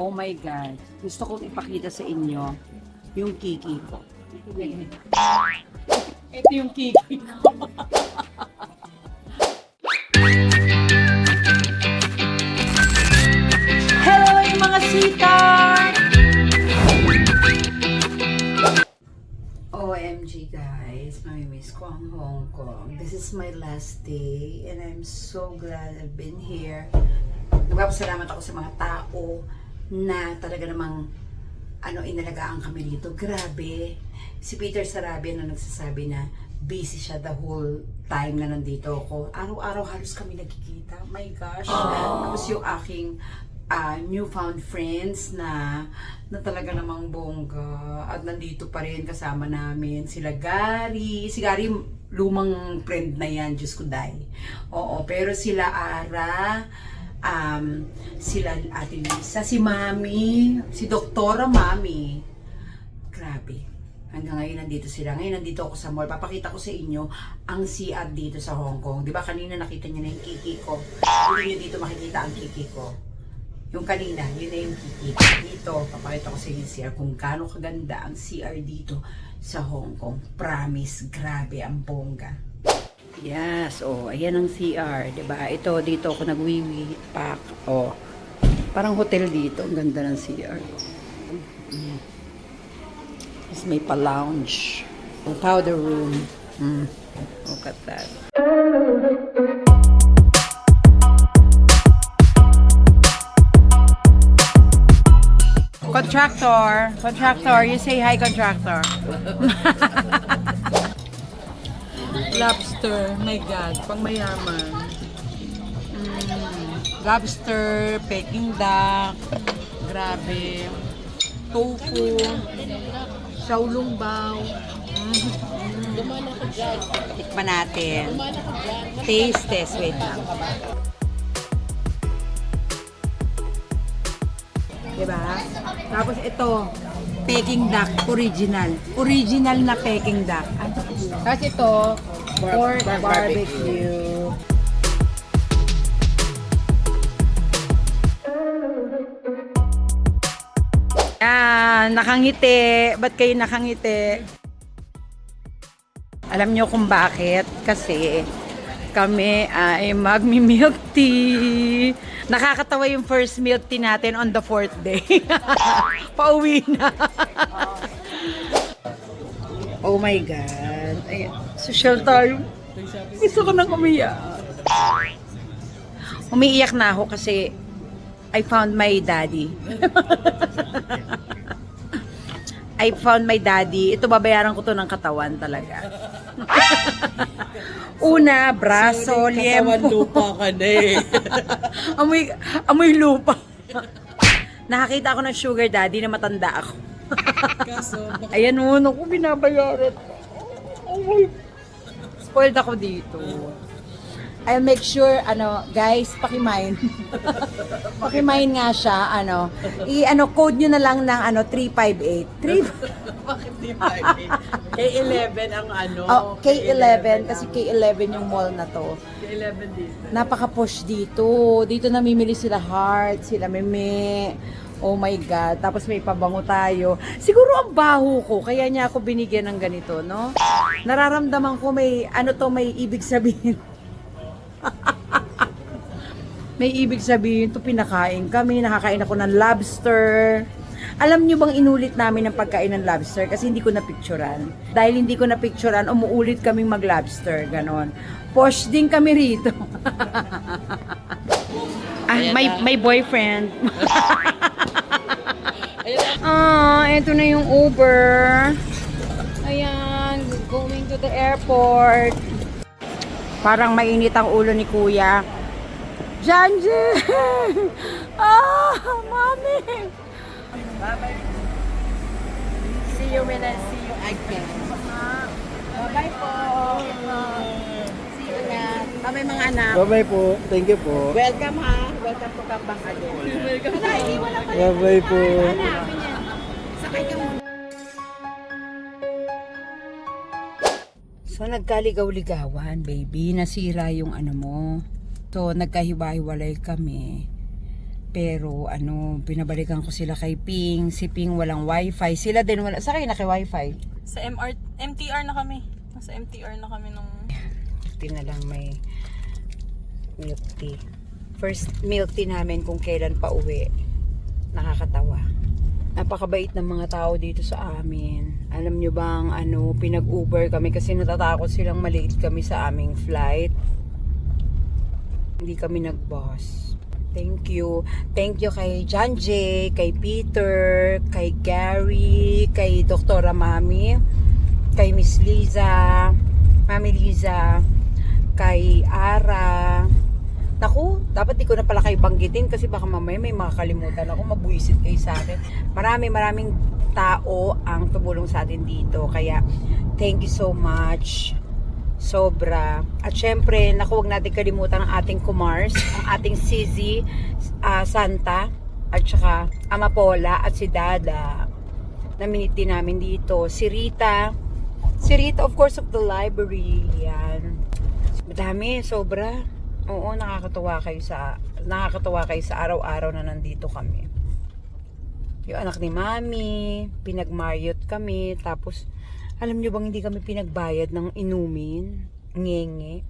Oh my God. Gusto kong ipakita sa inyo yung kiki ko. Ito yung kiki ko. Hello yung mga sitar! OMG guys, mamimiss ko ang Hong Kong. This is my last day and I'm so glad I've been here. Nagpapasalamat ako sa mga tao na talaga namang inalagaan kami dito. Grabe. Si Peter Sarabia na nagsasabi na busy siya the whole time na nandito ako. Araw-araw halos kami nagkikita. My gosh. Tapos yung aking newfound friends na talaga namang bongga at nandito pa rin kasama namin sila Gary. Si Gary lumang friend na yan, Diyos ko day. Oo, pero sila Ara, sila Ate Lisa, si Mami, si Doktora Mami. Grabe. Hanggang ngayon nandito sila. Ngayon nandito ako sa mall. Papakita ko sa inyo ang CR dito sa Hong Kong. 'Di ba kanina nakita niyo na yung kiki ko? Hindi niyo dito makikita ang kiki ko. Yung kanina, yun na yung kiki ko. Dito, papakita ko sa inyo yung CR kung gaano kaganda ang CR dito sa Hong Kong. Promise, grabe ang bongga. Yes, ayan ang CR, 'di ba? Ito dito ako nagwiwi pack. Parang hotel dito, ang ganda ng CR. Tapos may pa-lounge, powder room. Look at that. Contractor, you say hi, contractor. Lobster, my God, pang mayaman. Lobster, Peking duck, grabe. Tofu, xiaolongbao. Tikman natin. Taste, wait lang. Diba? Tapos ito, Peking duck, original. Original na Peking duck. Tapos ito, pork barbecue. Yan, nakangiti. Ba't kayo nakangiti? Alam nyo kung bakit? Kasi kami ay magmi-milk tea. Nakakatawa yung first milk tea natin on the 4th day. Pauwi na. Oh my God. Ay, social tayo. Gusto ko nang umiyak. Umiiyak na ako kasi I found my daddy. I found my daddy. Ito, babayaran ko to ng katawan talaga. Una, braso, liempo. Katawan lupa ka na eh. amoy lupa. Nakakita ako ng sugar daddy na matanda ako. Ayan mo, naku, binabayaran. Oh my. Spoiled ako dito. I'll make sure, guys, pakimine. Pakimine nga siya, code nyo na lang ng, 358. Bakit di 58? K11 ang K11, kasi K11 yung mall na to. K11 dito. Napaka-push dito. Dito namimili sila Heart, sila Meme. Oh my God. Tapos may pabango tayo. Siguro ang baho ko, kaya niya ako binigyan ng ganito, no? Nararamdaman ko may ibig sabihin. May ibig sabihin to, pinakain kami, nakakain ako ng lobster. Alam nyo bang inulit namin ang pagkain ng lobster kasi hindi ko na-picturean. Dahil hindi ko na-picturean, umuulit kaming mag-lobster, ganon. Posh din kami rito. My boyfriend. Ito na yung Uber. Ayan, going to the airport. Parang mainit ang ulo ni Kuya. Janji! Mami! Bye-bye. See you when I see you again. Bye-bye po. See you again. Bye-bye mga anak. Bye-bye po. Thank you po. Welcome ha. Welcome to Kambang again. Welcome. Bye-bye po. Sakay ka muna. So, nagkaligaw-ligawan, baby. Nasira yung mo. To, nagkahiwa-hiwalay kami. Pero binabalikan ko sila kay Ping. Si Ping walang wifi. Sila din wala. Sa kayo naki-wifi? Sa MTR na kami. Nasa MTR na kami nung... Tea na lang may milk tea. First milk tea namin kung kailan pa uwi. Nakakatawa. Napakabait ng mga tao dito sa amin. Alam nyo bang pinag-Uber kami kasi natatakot silang maliit kami sa aming flight. Hindi kami nag-bus. Thank you. Thank you kay John J, kay Peter, kay Gary, kay Dr. Mami, kay Miss Liza, Mami Liza, kay Ara. Naku, dapat di ko na pala kayo banggitin kasi baka mamaya may makakalimutan ako, mabuisit kayo sa akin. Maraming tao ang tumulong sa atin dito. Kaya, thank you so much. Sobra. At syempre, huwag natin kalimutan ang ating Kumars, ang ating Sisi, Santa, at saka Amapola, at si Dada. Naminiti namin dito. Si Rita, of course, of the library. Yan. Madami, sobra. Oo, nakakatuwa kayo sa araw-araw na nandito kami. Yung anak ni Mami, pinag-Marriott kami, tapos alam nyo bang hindi kami pinagbayad ng inumin? Ngenge.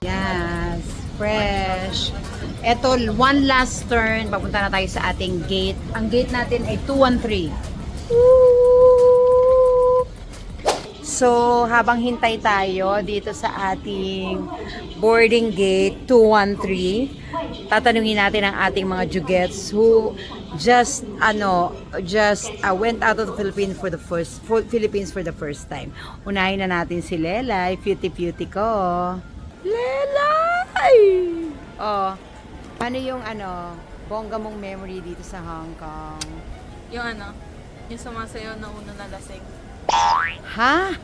Yes, fresh. Eto, one last turn. Papunta na tayo sa ating gate. Ang gate natin ay 213. So, habang hintay tayo dito sa ating boarding gate 213, tatanungin natin ang ating mga jugets who just went out of the Philippines for the first time. Unahin na natin si Lelay, cutie ko. Lelay! Oh, ano yung bongga mong memory dito sa Hong Kong? Yung sumasayaw na uno na lasing. Ha?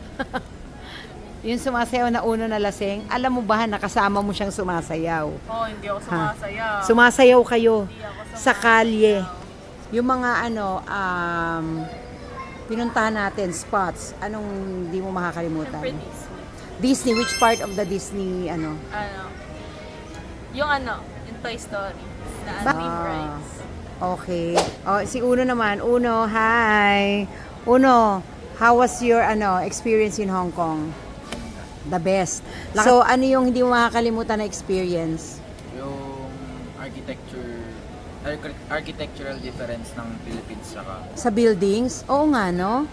Yung sumasayaw na uno na lasing, alam mo ba nakasama mo siyang sumasayaw? Oh, hindi ako sumasayaw. Sumasayaw kayo Hindi ako sumasayaw. sa kalye. Yung mga pinuntahan natin, spots, anong di mo makakalimutan? Siyempre Disney. Disney, which part of the Disney, Yung Toy Story. Na Theme Rides. Okay. Oh, si Uno naman. Uno, hi. Uno, how was your experience in Hong Kong? The best. So, ano yung hindi mo makakalimutan na experience? Yung architectural difference ng Philippines saka Sa buildings? Oo nga, no?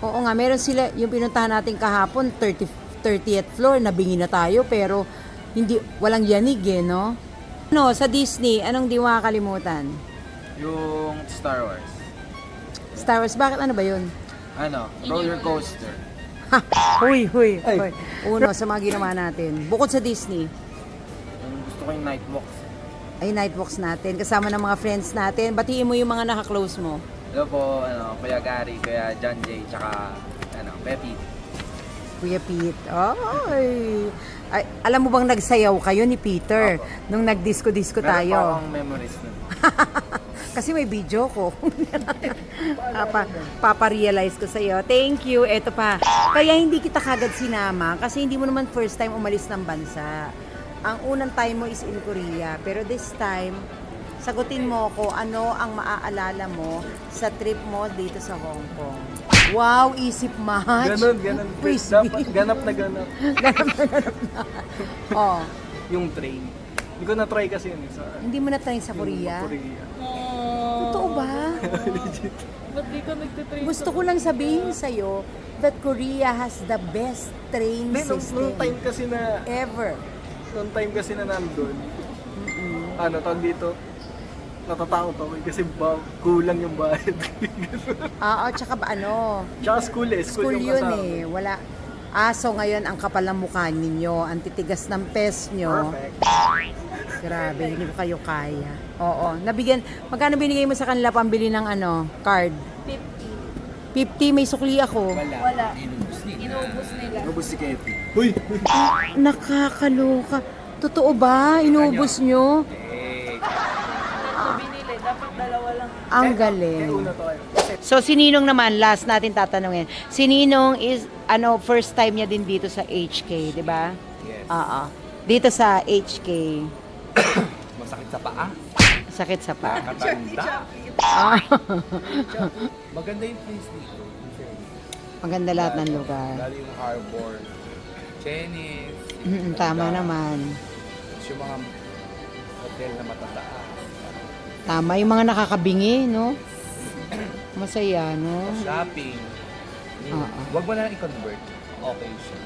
Oo nga, meron sila, yung pinuntahan natin kahapon, 30th floor, nabingi na tayo, pero walang yanig no? Sa Disney, anong di makakalimutan? yung Star Wars. Star Wars, bakit ano ba yun? Roller coaster. Huy. Uno, sa mga ginawa natin. Bukod sa Disney, Yung gusto ko yung Nightwalks. ay nightwalks natin, kasama ng mga friends natin. Batiin mo yung mga naka-close mo. Hello po, Kuya Gary, Kuya John J, tsaka Pepi. Kuya Pete. Ay, alam mo bang nagsayaw kayo ni Peter Opo. nung nagdisco-disco Meron pa tayo? akong memories nun. Kasi may video ko. Paparealize ko sa'yo. Thank you. Eto pa. Kaya hindi kita kagad sinama kasi hindi mo naman first time umalis ng bansa. Ang unang time mo is in Korea. Pero this time, sagutin mo ko ano ang maaalala mo sa trip mo dito sa Hong Kong. Wow, isip match. Ganon. Frisbee. Dapat ganap na. Ganap na. Oh, Yung train. Hindi ko na-try kasi yun. hindi mo na try sa Korea? Korea. Totoo ba? Ba't di ka nagtitrain? Gusto ko lang sabihin sa'yo that Korea has the best train Hindi, system nung time kasi na, ever. nandun, tawag dito, natatakot ako kasi kulang yung bayad. Tsaka Tsaka school school yung yun kasama. wala. So ngayon ang kapal ng mukha ninyo, ang titigas ng pes nyo. Perfect. Grabe, hindi ko kayo kaya. Oo, magkano binigay mo sa kanila pambili ng card? 50, may sukli ako. Wala. Inubos nila. Ubus si Kepi. Uy! Nakakaloka. Totoo ba? Inubos nyo? Binili. Dapat Ang Kaya galing. una to kayo. Kasi So, si Ninong naman, last natin tatanungin. Si Ninong is, first time niya din dito sa HK, di ba? Yes. Oo. Dito sa HK, Masakit sa paa. sakit sa pa. Nakatanda. Ah. Maganda yung place dito. in fairness. Maganda lahat ng lugar. Lalo yung harbor. Chinese. Tama naman. Yung mga hotel na matataas. Tama, yung mga nakakabingi, no? Masaya, no? Shopping. Oo. Huwag mo na lang i-convert. Okay siya.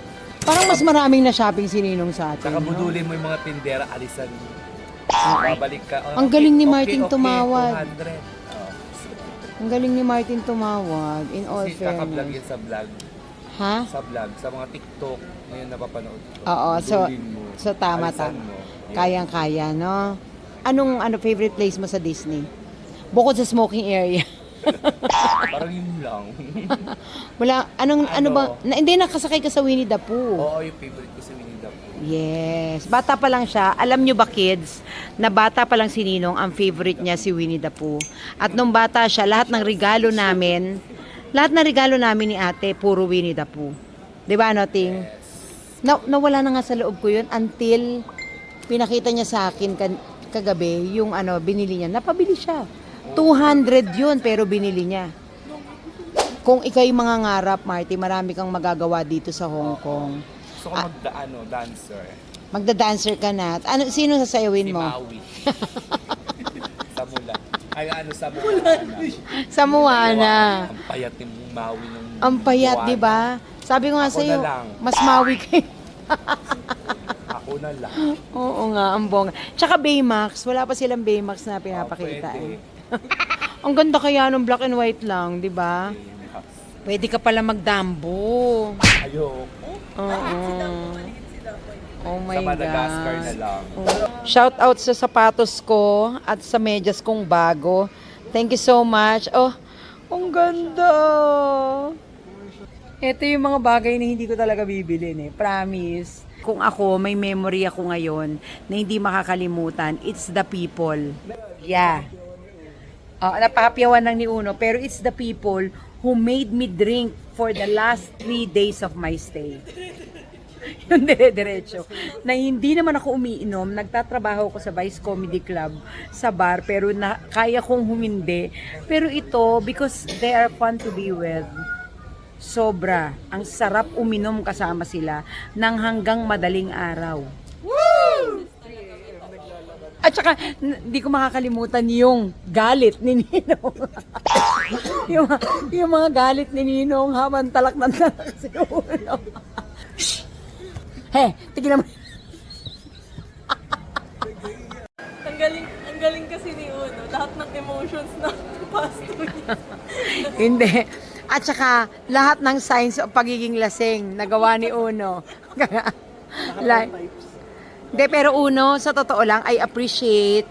Parang mas maraming na shopping si Ninong sa atin, Tsaka no? budulin mo yung mga tindera, alisan mo. Babalik ka. Ang galing ni Martin tumawag. 200. Ang galing ni Martin tumawag, in all Kasi kaka-vlog fairness. yan sa vlog. Ha? Sa vlog, sa mga TikTok, ngayon napapanood ko. Oo, Budulin mo, so tama, alisan tama. mo. Yan. Kayang-kaya, no? Anong favorite place mo sa Disney? Bukod sa smoking area. Parang yun lang. Wala, ano ba? Hindi, nakasakay ka sa Winnie the Pooh. Oo, yung favorite ko sa Winnie the Pooh. Yes. Bata pa lang siya. Alam nyo ba, kids, na bata pa lang si Ninong, ang favorite niya si Winnie the Pooh. At nung bata siya, lahat ng regalo namin ni ate, puro Winnie the Pooh. Di ba, no, Ting? Nawala na nga sa loob ko yun until pinakita niya sa akin kagabi yung binili niya. Napabili siya. 200 yun, pero binili niya. Kung ikay mangangarap, Marty, marami kang magagawa dito sa Hong Kong. Gusto ko dancer. Magda-dancer ka na. Sino Si sasayawin mo? Maui. Sa mula. Ay, sa Moana. Sa Moana. Ang payat ni Maui nung Ang payat, Moana. di ba? Sabi ko nga Ako sa'yo, na lang. mas mawi kayo. Ako na lang. Oo nga, ang bongga. Tsaka Baymax, wala pa silang Baymax na pinapakita. Pwede. Ang ganda kaya nung black and white lang, di ba? Pwede ka pala magdambo. Ayoko. Oo. Oh my Sa Madagascar God. na lang. Shout out sa sapatos ko at sa medyas kong bago. Thank you so much. Oh, ang ganda. Ito yung mga bagay na hindi ko talaga bibilin eh. Promise. Kung ako, may memory ako ngayon na hindi makakalimutan, it's the people. Yeah. Napapyawan lang ni Uno, pero it's the people who made me drink for the last 3 days of my stay. Yung dire-diretso. Na hindi naman ako umiinom, nagtatrabaho ko sa Vice Comedy Club sa bar, pero kaya kong humindi. Pero ito, because they are fun to be with, sobra. Ang sarap uminom kasama sila ng hanggang madaling araw. At saka, hindi ko makakalimutan yung galit ni Ninong. yung mga galit ni Ninong habang talak ng talak si Uno. He, tigilan mo. Ang galing kasi ni Uno. Lahat ng emotions na pasto niya. Hindi. At saka, lahat ng signs of pagiging lasing nagawa ni Uno. Like, hindi, pero Uno, sa totoo lang, I appreciate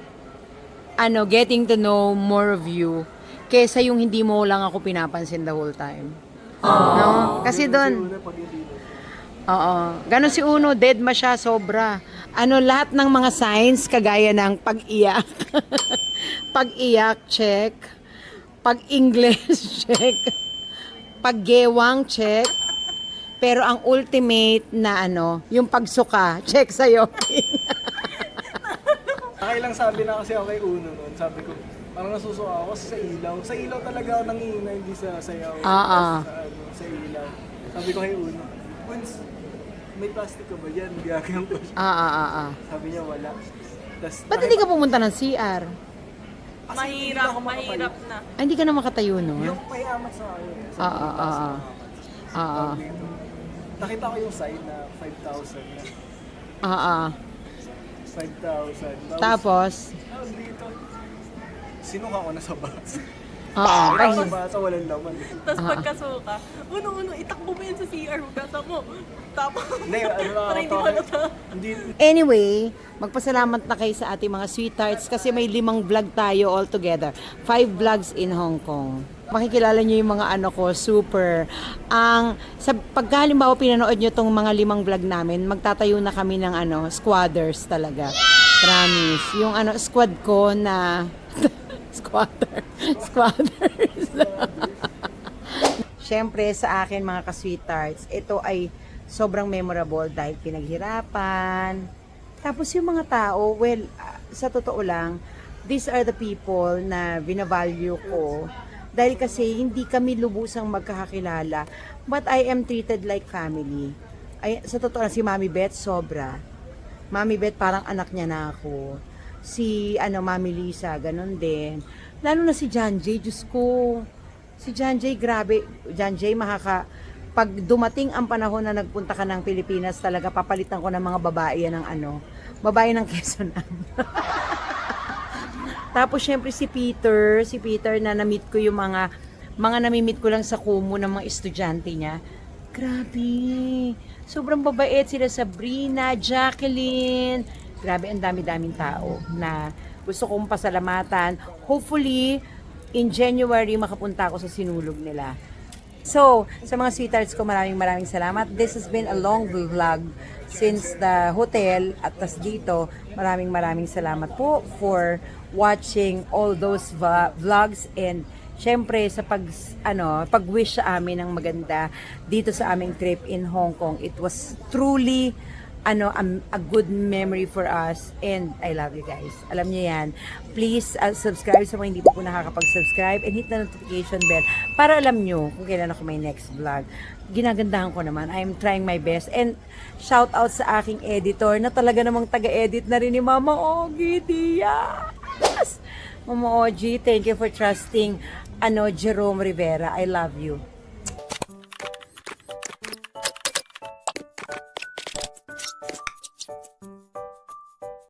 getting to know more of you kesa yung hindi mo lang ako pinapansin the whole time. No? Kasi doon, oo. Ganon si Uno, dead ma siya, sobra. Lahat ng mga signs, kagaya ng pag-iyak. Pag-iyak, check. Pag-English, check. Pag-gewang, check. Pero ang ultimate na yung pagsuka, check sa'yo. nakailang sabi na kasi ako kay Uno noon. Sabi ko, parang nasusuka ako sa ilaw. Sa ilaw talaga ako nangihina, hindi sa sayaw. Sa ilaw. Sabi ko kay Uno, Uns, may plastic ka ba yan? Gagawin ko siya. Sabi niya wala. Ba't hindi ka pumunta ng CR? Mahirap na. Ay, hindi ka na makatayo, no? Yung may amat sa akin. Sabi ko, dito. Nakita ko yung sign na 5,000 na. 5,000. Tapos, Dito, sinuka ko na sa bus. Ay, Sa bus, walang laman. Tapos pagkasuka, Uno, itakbo mo yan sa CR. Gasa mo. Tapos, Hindi, para hindi malata. Hindi, anyway, magpasalamat na kayo sa ating mga sweethearts kasi may 5 vlog tayo all together. 5 vlogs in Hong Kong. Makikilala nyo yung mga super. Pagka halimbawa pinanood nyo tong mga 5 vlog namin, magtatayo na kami ng squadders talaga. Promise. Yung squad ko na Squatters. Siyempre, sa akin mga ka-sweethearts, ito ay sobrang memorable dahil pinaghirapan. Tapos yung mga tao, well, sa totoo lang, these are the people na binavalue ko. Dahil kasi hindi kami lubusang magkakakilala, but I am treated like family. Ay, sa totoo lang, si Mami Beth, sobra. Mami Beth, parang anak niya na ako. Si, Mami Lisa, ganun din. Lalo na si John J, Diyos ko. Si John J, grabe. John J, pag dumating ang panahon na nagpunta ka ng Pilipinas, talaga papalitan ko ng mga babae yan ng babae ng Quezon. Tapos syempre si Peter na na-meet ko yung mga nami-meet ko lang sa Kumu ng mga estudyante niya. Grabe. Sobrang babait sila, Sabrina, Jacqueline. Grabe, ang dami-daming tao na gusto kong pasalamatan. Hopefully, in January, makapunta ako sa sinulog nila. So, sa mga sweethearts ko, maraming salamat. This has been a long vlog since the hotel at tas dito. Maraming salamat po for watching all those vlogs and syempre sa pag-wish sa amin ng maganda dito sa aming trip in Hong Kong. It was truly a good memory for us and I love you guys. Alam niyo yan. Please subscribe sa mga hindi pa po nakakapag-subscribe and hit the notification bell para alam niyo kung kailan ako may next vlog. Ginagandahan ko naman. I'm trying my best and shout out sa aking editor na talaga namang taga-edit na rin ni Mama Ogie Diaz. Mama Ogie, thank you for trusting Jerome Rivera. I love you.